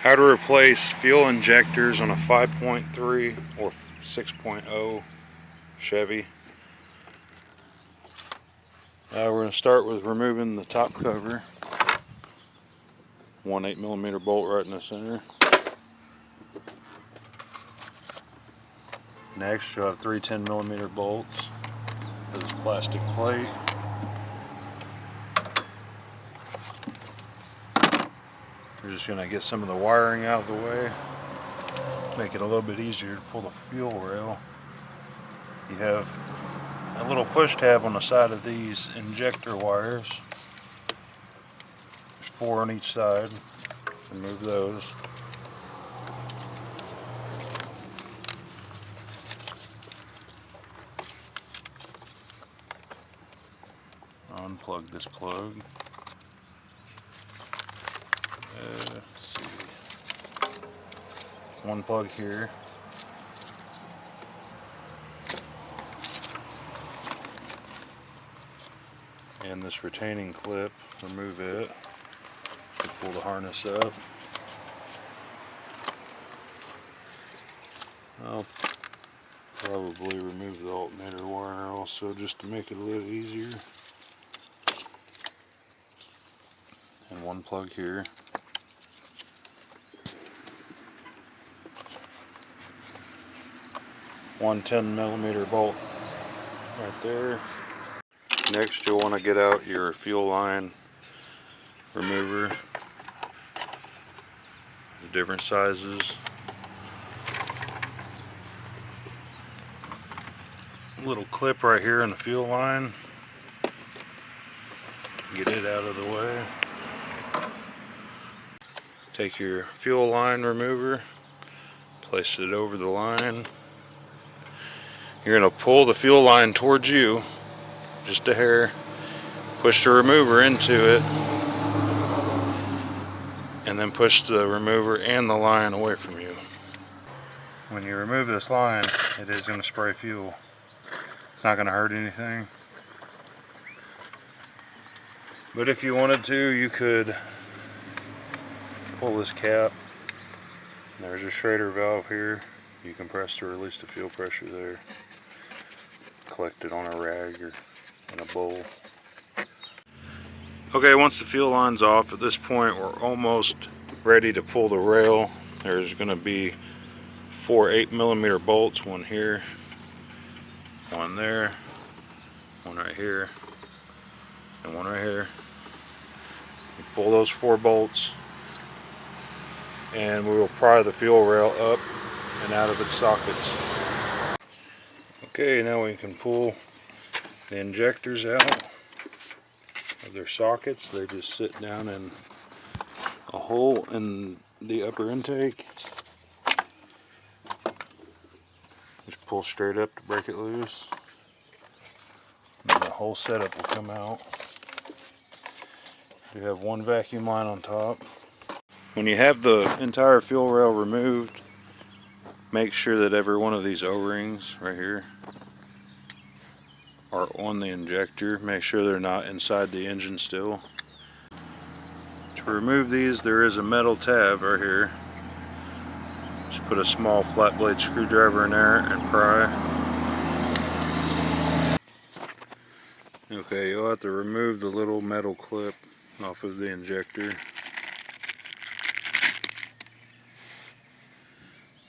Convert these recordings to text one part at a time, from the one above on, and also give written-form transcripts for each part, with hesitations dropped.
How to replace fuel injectors on a 5.3 or 6.0 Chevy. We're going to start with removing the top cover. One 8mm bolt right in the center. Next, you'll have three 10mm bolts for this plastic plate. We're just going to get some of the wiring out of the way, make it a little bit easier to pull the fuel rail. You have a little push tab on the side of these injector wires. There's 4 on each side. Remove those. Unplug this plug. Let's see. One plug here. And this retaining clip, remove it to pull the harness up. I'll probably remove the alternator wire also just to make it a little easier. And one plug here. One 10mm bolt right there. Next, you'll want to get out your fuel line remover, the different sizes. Little clip right here in the fuel line. Get it out of the way. Take your fuel line remover, place it over the line. You're going to pull the fuel line towards you, just a hair. Push the remover into it, and then push the remover and the line away from you. When you remove this line, it is going to spray fuel. It's not going to hurt anything. But if you wanted to, you could pull this cap. There's a Schrader valve here. You can press to release the fuel pressure there. Collect it on a rag or in a bowl. Okay, once the fuel line's off, at this point we're almost ready to pull the rail. There's going to be 4 8mm bolts, one here, one there, one right here, and one right here. You pull those 4 bolts and we will pry the fuel rail up and out of its sockets. Okay, now we can pull the injectors out of their sockets. They just sit down in a hole in the upper intake. Just pull straight up to break it loose. And the whole setup will come out. You have one vacuum line on top. When you have the entire fuel rail removed, make sure that every one of these O-rings right here are on the injector. Make sure they're not inside the engine still. To remove these, there is a metal tab right here. Just put a small flat blade screwdriver in there and pry. Okay, you'll have to remove the little metal clip off of the injector.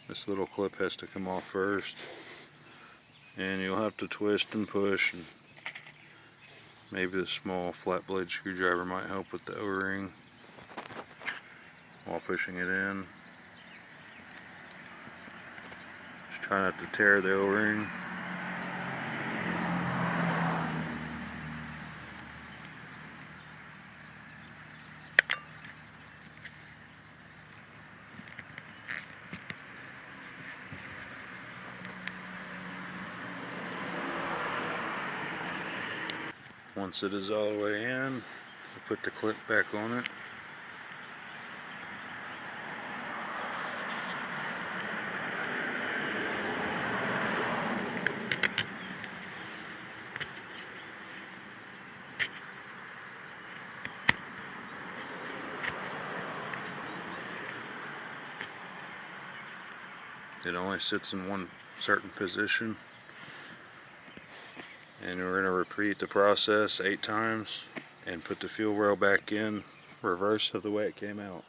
This little clip has to come off first, and you'll have to twist and push, and maybe the small flat blade screwdriver might help with the O-ring while pushing it in. Just try not to tear the O-ring. Once it is all the way in, we'll put the clip back on it. It only sits in one certain position. And we're going to repeat the process 8 times and put the fuel rail back in reverse of the way it came out.